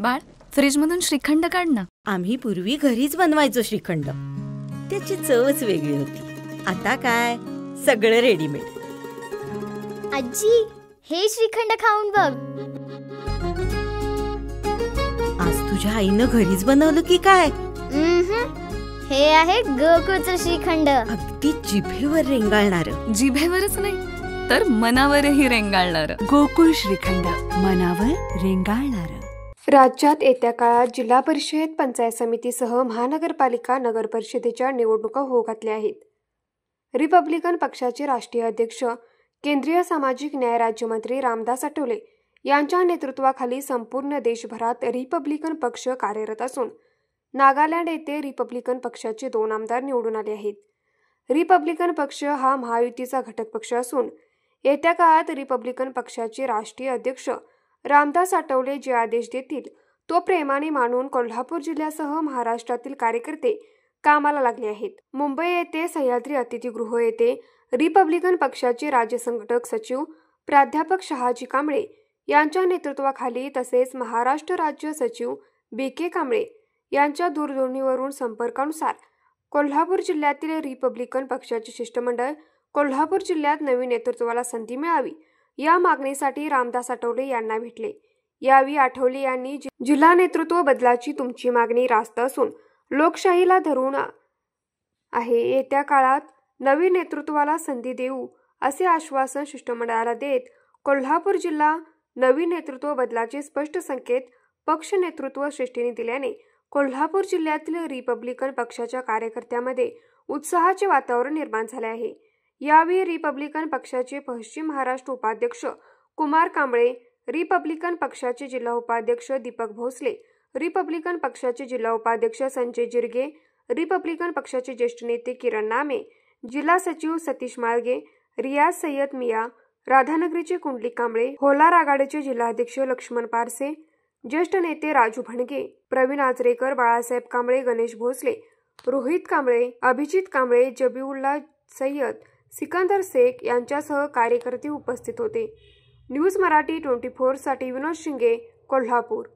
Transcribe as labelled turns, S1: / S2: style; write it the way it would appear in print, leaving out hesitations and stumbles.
S1: बाळ, फ्रीजमधून श्रीखंड काढ ना.
S2: आम्ही पूर्वी घरीच बनवायचो श्रीखंड. त्याची चवच वेगळी होती. आता काय सगळं रेडीमेड.
S3: आजी, हे श्रीखंड खाऊन बघ.
S2: आज तुझ्या आईनं घरीच बनवलं की काय?
S3: हे आहे गोकुळचं श्रीखंड.
S2: अगदी जिभेवर रेंगाळणार.
S1: जिभेवरच नाही तर मनावरही रेंगाळणार.
S4: गोकुळ श्रीखंड, मनावर रेंगाळणार.
S5: राज्यात येत्या काळात जिल्हा परिषद, पंचायत समितीसह महानगरपालिका, नगरपरिषदेच्या निवडणुका होऊ घातल्या आहेत. रिपब्लिकन पक्षाचे राष्ट्रीय अध्यक्ष, केंद्रीय सामाजिक न्याय राज्यमंत्री रामदास आठवले यांच्या नेतृत्वाखाली संपूर्ण देशभरात रिपब्लिकन पक्ष कार्यरत असून नागालँड येथे रिपब्लिकन पक्षाचे 2 आमदार निवडून आले आहेत. रिपब्लिकन पक्ष हा महायुतीचा घटक पक्ष असून येत्या काळात रिपब्लिकन पक्षाचे राष्ट्रीय अध्यक्ष रामदास आठवले जे आदेश देतील तो प्रेमाने मानून कोल्हापूर जिल्ह्यासह महाराष्ट्रातील कार्यकर्ते कामाला लागले आहेत. मुंबई येथे सह्याद्री अतिथीगृह येथे रिपब्लिकन पक्षाचे राज्य संघटक सचिव प्राध्यापक शहाजी कांबळे यांच्या नेतृत्वाखाली तसेच महाराष्ट्र राज्य सचिव बी.के. कांबळे यांच्या दूरध्वनीवरून संपर्कानुसार कोल्हापूर जिल्ह्यातील रिपब्लिकन पक्षाचे शिष्टमंडळ कोल्हापूर जिल्ह्यात नवीन नेतृत्वाला संधी मिळावी या मागणीसाठी रामदास आठवले यांना भेटले. यावेळी आठवले यांनी जिल्हा नेतृत्व बदलाची तुमची मागणी रास्त असून लोकशाहीला धरून आहे. येत्या काळात नवीन नेतृत्वाला संधी देऊ असे आश्वासन शिष्टमंडळाला देत कोल्हापूर जिल्हा नवीन नेतृत्व बदलाचे स्पष्ट संकेत पक्ष नेतृत्व श्रेष्ठीने दिल्याने कोल्हापूर जिल्ह्यातील रिपब्लिकन पक्षाच्या कार्यकर्त्यांमध्ये उत्साहाचे वातावरण निर्माण झाले आहे. यावेळी रिपब्लिकन पक्षाचे पश्चिम महाराष्ट्र उपाध्यक्ष कुमार कांबळे, रिपब्लिकन पक्षाचे जिल्हा उपाध्यक्ष दीपक भोसले, रिपब्लिकन पक्षाचे जिल्हा उपाध्यक्ष संजय जिरगे, रिपब्लिकन पक्षाचे ज्येष्ठ नेते किरण नामे, जिल्हा सचिव सतीश माळगे, रियाज सय्यद मिया, राधानगरीचे कुंडलिक कांबळे, होलार आघाडीचे जिल्हाध्यक्ष लक्ष्मण पारसे, ज्येष्ठ नेते राजू भणगे, प्रवीण आचरेकर, बाळासाहेब कांबळे, गणेश भोसले, रोहित कांबळे, अभिजित कांबळे, जबीउल्ला सय्यद, सिकंदर शेख यांच्यासह कार्यकर्ते उपस्थित होते. न्यूज मराठी 24 साठी विनोद शिंगे, कोल्हापूर.